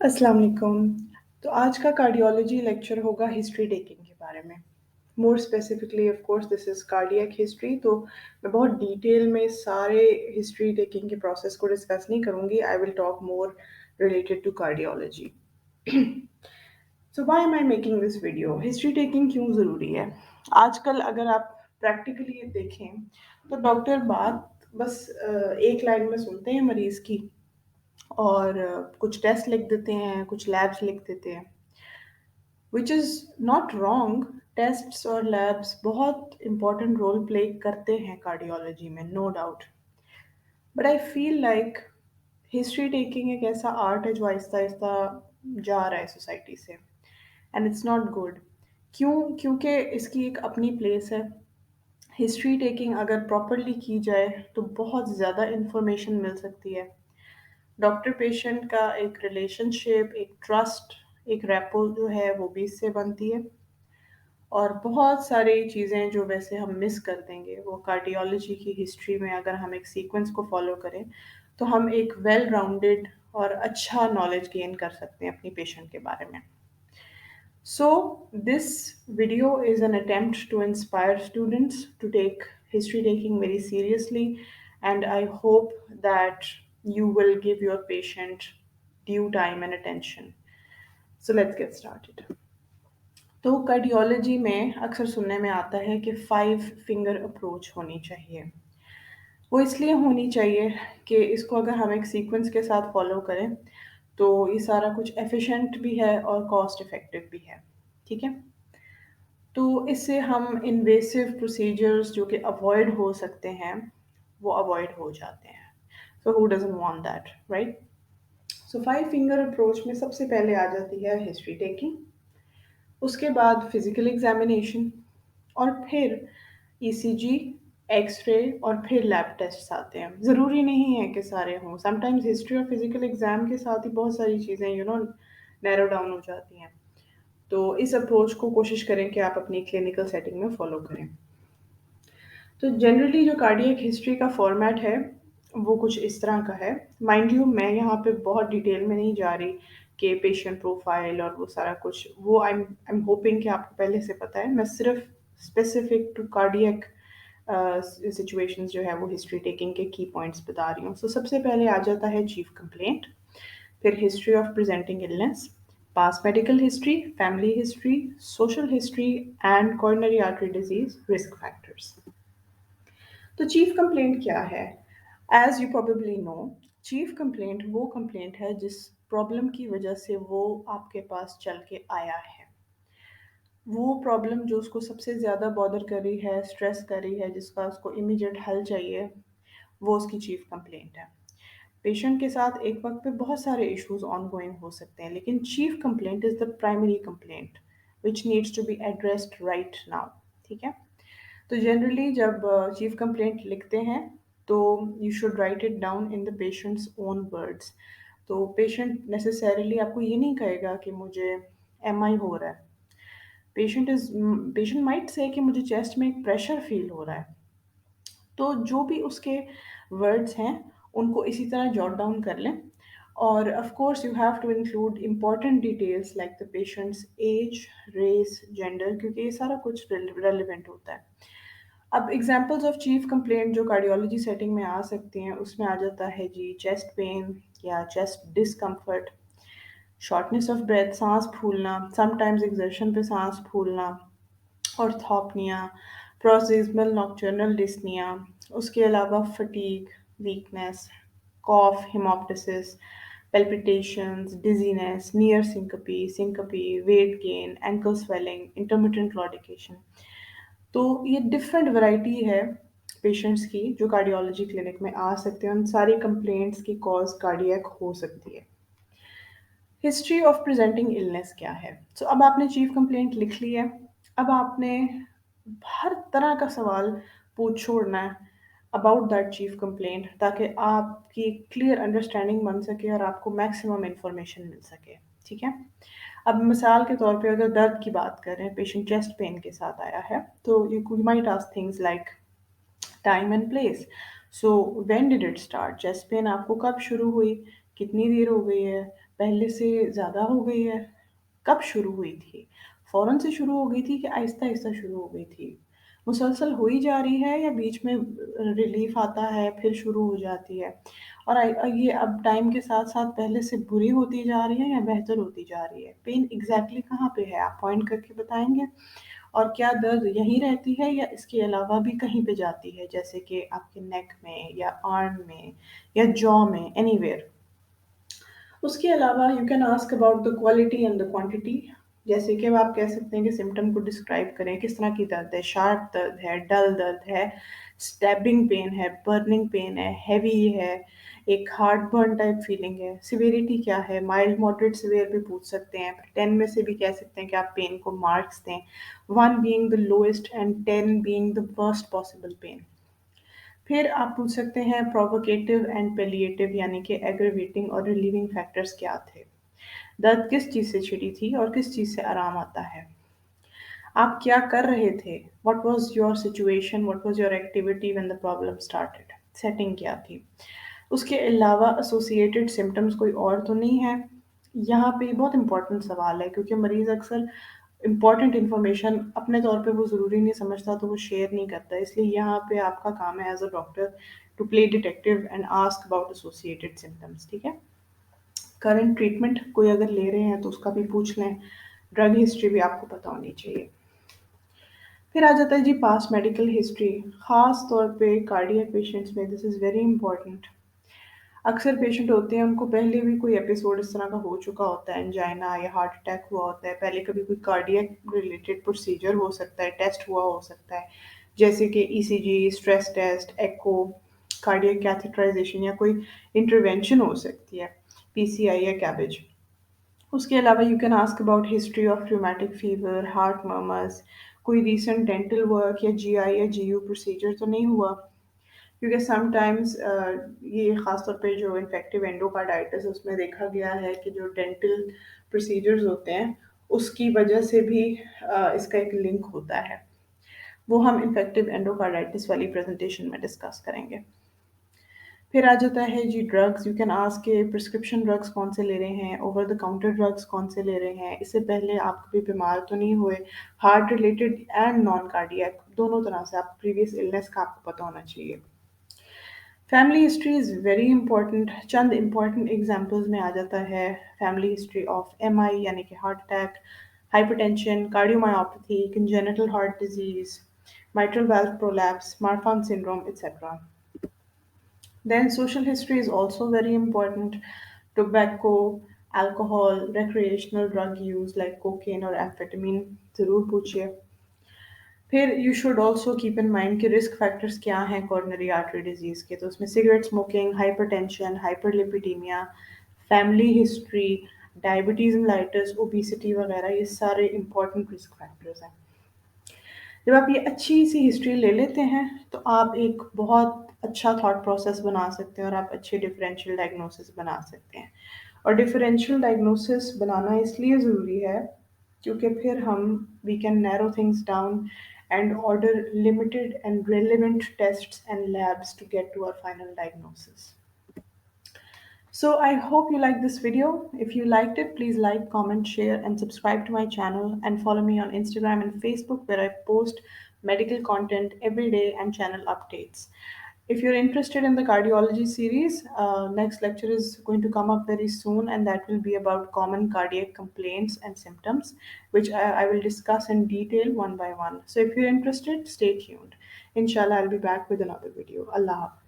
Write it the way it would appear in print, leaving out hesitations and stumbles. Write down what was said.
अस्सलाम वालेकुम। तो आज का कार्डियोलॉजी लेक्चर होगा हिस्ट्री टेकिंग के बारे में। More specifically of course this is cardiac history. तो मैं बहुत डिटेल में सारे हिस्ट्री टेकिंग के प्रोसेस को डिस्कस नहीं करूँगी। I will talk more related to cardiology. So why am I making this video? History taking क्यों ज़रूरी है? आजकल अगर आप प्रैक्टिकली देखें तो डॉक्टर बात बस एक लाइन में सुनते हैं मरीज़ की और कुछ टेस्ट लिख देते हैं, कुछ लैब्स लिख देते हैं, which is not wrong. Tests और लैब्स बहुत इंपॉर्टेंट रोल प्ले करते हैं कार्डियोलॉजी में, no doubt. But I feel like history taking एक ऐसा आर्ट है जो आहिस्ता आहिस्ता जा रहा है सोसाइटी से, एंड इट्स नॉट गुड। क्यों? क्योंकि इसकी एक अपनी प्लेस है। हिस्ट्री टेकिंग अगर प्रॉपरली की जाए तो बहुत ज़्यादा इंफॉर्मेशन मिल सकती है। डॉक्टर पेशेंट का एक रिलेशनशिप, एक ट्रस्ट, एक रैपो जो है वो भी इससे बनती है। और बहुत सारी चीज़ें जो वैसे हम मिस कर देंगे वो कार्डियोलॉजी की हिस्ट्री में अगर हम एक सीक्वेंस को फॉलो करें तो हम एक वेल राउंडेड और अच्छा नॉलेज गेन कर सकते हैं अपनी पेशेंट के बारे में। So, this video is an attempt to inspire students to take history taking very seriously, and I hope that you will give your patient due time and attention. So, let's get started. तो cardiology में अक्सर सुनने में आता है कि 5 finger approach होनी चाहिए। वो इसलिए होनी चाहिए कि इसको अगर हम एक सीक्वेंस के साथ फॉलो करें तो ये सारा कुछ एफिशिएंट भी है और कॉस्ट इफ़ेक्टिव भी है। ठीक है? तो इससे हम इन्वेसिव प्रोसीजर्स जो कि अवॉइड हो सकते हैं, वो अवॉइड हो जाते हैं। So who doesn't want that, right? So 5 finger approach में सबसे पहले आ जाती है हिस्ट्री टेकिंग, उसके बाद फिज़िकल एग्ज़ामिनेशन और फिर ईसीजी, एक्स-रे और फिर लैब टेस्ट्स आते हैं। ज़रूरी नहीं है कि सारे हों, समटाइम्स हिस्ट्री और फिज़िकल एग्ज़ाम के साथ ही बहुत सारी चीज़ें नैरो डाउन हो जाती हैं। तो इस अप्रोच को कोशिश करें कि आप अपनी क्लिनिकल सेटिंग में फ़ॉलो करें। तो जनरली जो कार्डियक हिस्ट्री का फॉर्मेट है, वो कुछ इस तरह का है। माइंड यू मैं यहाँ पे बहुत डिटेल में नहीं जा रही कि पेशेंट प्रोफाइल और वो सारा कुछ, वो आई एम होपिंग कि आपको पहले से पता है। मैं सिर्फ स्पेसिफिक टू कार्डियक सिचुएशंस जो है वो हिस्ट्री टेकिंग के की पॉइंट्स बता रही हूँ। सो सबसे पहले आ जाता है चीफ कंप्लेंट, फिर history of presenting illness, past medical history, family history, social history, and coronary artery disease risk factors. तो चीफ कंप्लेंट क्या है? As you probably know, chief complaint वो कंप्लेंट है जिस प्रॉब्लम की वजह से वो आपके पास चल के आया है। वो प्रॉब्लम जो उसको सबसे ज़्यादा बॉदर कर रही है, स्ट्रेस कर रही है, जिसका उसको इमीडिएट हल चाहिए, वो उसकी चीफ कंप्लेंट है। पेशेंट के साथ एक वक्त पे बहुत सारे इश्यूज ऑन गोइंग हो सकते हैं, लेकिन chief complaint is the primary complaint which needs to be addressed right now. ठीक है? तो जनरली जब चीफ कंप्लेंट लिखते हैं तो you should write it down in the patients own words. तो पेशेंट नेसेसरीली आपको ये नहीं कहेगा कि मुझे एमआई हो रहा है। पेशेंट माइट से कि मुझे चेस्ट में एक प्रेशर फील हो रहा है। तो जो भी उसके वर्ड्स हैं उनको इसी तरह जॉट डाउन कर लें। और of course you have to include important details like the patient's age, race, gender, क्योंकि ये सारा कुछ रेलिवेंट होता है। अब एग्जांपल्स ऑफ चीफ कंप्लेंट जो कार्डियोलॉजी सेटिंग में आ सकती हैं, उसमें आ जाता है जी चेस्ट पेन या chest discomfort, shortness of breath, सांस फूलना, समटाइम्स एक्सर्शन पे सांस फूलना, ऑर्थोपनिया, प्रोक्सिमल नॉक्टर्नल डिस्निया, उसके अलावा फटीग, वीकनेस, कॉफ, हेमोप्टिसिस, palpitations, dizziness, near syncope, weight gain, ankle swelling, intermittent claudication। तो ये डिफरेंट वैरायटी है पेशेंट्स की जो कार्डियोलॉजी क्लिनिक में आ सकते हैं। उन सारी कंप्लेंट्स की कॉज कार्डियक हो सकती है। हिस्ट्री ऑफ प्रेजेंटिंग इलनेस क्या है? सो अब आपने चीफ कंप्लेंट लिख ली है। अब आपने हर तरह का सवाल पूछ छोड़ना है अबाउट दैट चीफ कंप्लेंट, ताकि आपकी क्लियर अंडरस्टैंडिंग बन सके और आपको मैक्सिमम इंफॉर्मेशन मिल सके। ठीक है? अब मिसाल के तौर पे अगर दर्द की बात करें, पेशेंट चेस्ट पेन के साथ आया है, तो you might ask things like time and place. So when did it start? Chest pain आपको कब शुरू हुई? कितनी देर हो गई है? पहले से ज़्यादा हो गई है? कब शुरू हुई थी? फ़ौरन से शुरू हो गई थी कि आहिस्ता-आहिस्ता शुरू हो गई थी? मुसलसल हो ही जा रही है या बीच में रिलीफ़ आता है फिर शुरू हो जाती है? और ये अब टाइम के साथ-साथ पहले से बुरी होती जा रही है या बेहतर होती जा रही है? पेन एग्ज़ैक्टली कहाँ पे है? आप पॉइंट करके बताएँगे? और क्या दर्द यहीं रहती है या इसके अलावा भी कहीं पे जाती है, जैसे कि आपके नेक में या आर्म में या जॉ में, एनीवेयर? उसके अलावा you can ask about the quality and the quantity. जैसे कि अब आप कह सकते हैं कि सिम्पटम को डिस्क्राइब करें, किस तरह की दर्द है, शार्प दर्द है, डल दर्द है, स्टैबिंग पेन है, बर्निंग पेन है, हैवी है, एक हार्ट बर्न टाइप फीलिंग है, सिवियरिटी क्या है, माइल्ड मॉडरेट सिवियर भी पूछ सकते हैं, 10 में से भी कह सकते हैं कि आप पेन को मार्क्स दें, 1 being the lowest and 10 being the worst possible pain. फिर आप पूछ सकते हैं प्रोवोकेटिव एंड पैलिएटिव, यानी कि एग्रीवेटिंग और रिलीविंग फैक्टर्स क्या थे? दर्द किस चीज़ से छिड़ी थी और किस चीज़ से आराम आता है? आप क्या कर रहे थे? What was your situation? What was your activity when the problem started? Setting क्या थी? उसके अलावा एसोसिएटेड सिम्पटम्स कोई और तो नहीं है? यहाँ पे बहुत इम्पोर्टेंट सवाल है, क्योंकि मरीज़ अक्सर इम्पोर्टेंट इन्फॉर्मेशन अपने तौर पे वो ज़रूरी नहीं समझता तो वो शेयर नहीं करता। इसलिए यहाँ पे आपका काम है as a doctor to play detective and ask about associated symptoms, ठीक है? करंट ट्रीटमेंट कोई अगर ले रहे हैं तो उसका भी पूछ लें। ड्रग हिस्ट्री भी आपको पता होनी चाहिए। फिर आ जाता है जी पास्ट मेडिकल हिस्ट्री, ख़ास तौर पे कार्डियक पेशेंट्स में दिस इज़ वेरी इंपॉर्टेंट। अक्सर पेशेंट होते हैं उनको पहले भी कोई एपिसोड इस तरह का हो चुका होता है, एंजाइना या हार्ट अटैक हुआ होता है, पहले कभी कोई कार्डियक रिलेटेड प्रोसीजर हो सकता है, टेस्ट हुआ हो सकता है, जैसे कि ईसीजी, स्ट्रेस टेस्ट, एको, कार्डियक कैथेटराइजेशन या कोई इंटरवेंशन हो सकती है, पीसीआई या कैबेज। उसके अलावा you can ask about history of rheumatic fever, heart murmurs, कोई रीसेंट डेंटल वर्क या जीआई या जीयू प्रोसीजर तो नहीं हुआ, क्योंकि समटाइम्स ये ख़ास तौर पे जो इन्फेक्टिव एंडोकार्डाइटिस उसमें देखा गया है कि जो डेंटल प्रोसीजर्स होते हैं उसकी वजह से भी इसका एक लिंक होता है। वो हम इन्फेक्टिव एंडोकार्डाइटिस वाली प्रेजेंटेशन में डिस्कस करेंगे। फिर आ जाता है जी ड्रग्स, यू कैन आस्क के प्रिस्क्रिप्शन ड्रग्स कौन से ले रहे हैं, ओवर द काउंटर ड्रग्स कौन से ले रहे हैं, इससे पहले आप कभी बीमार तो नहीं हुए, heart related and non cardiac दोनों तरह से आप प्रीवियस इलनेस का आपको पता होना चाहिए। Family history is very important. Chand important examples में आ जाता है फैमिली हिस्ट्री ऑफ एमआई यानी कि heart attack, hypertension, cardiomyopathy, congenital heart disease, mitral valve prolapse, Marfan syndrome, etc. Then social history is also very important. Tobacco, alcohol, recreational drug use like cocaine or amphetamine ज़रूर पूछिए। फिर you should also keep in mind कि risk factors क्या हैं coronary artery disease के, तो उसमें cigarette smoking, hypertension, hyperlipidaemia, family history, diabetes mellitus, obesity वगैरह ये सारे इंपॉर्टेंट रिस्क फैक्टर्स हैं। जब आप ये अच्छी सी हिस्ट्री ले लेते हैं तो आप एक बहुत अच्छा थॉट प्रोसेस बना सकते हैं और आप अच्छे डिफरेंशियल डायग्नोसिस बना सकते हैं। और डिफरेंशियल डायग्नोसिस बनाना इसलिए ज़रूरी है क्योंकि फिर हम we can narrow things down and order limited and relevant tests and labs to get to our final diagnosis. So I hope you liked this video. If you liked it, please like, comment, share, and subscribe to my channel, and follow me on Instagram and Facebook where I post medical content every day and channel updates. If you're interested in the cardiology series, next lecture is going to come up very soon, and that will be about common cardiac complaints and symptoms, which I will discuss in detail one by one. So if you're interested, stay tuned. Inshallah, I'll be back with another video. Allah Hafiz.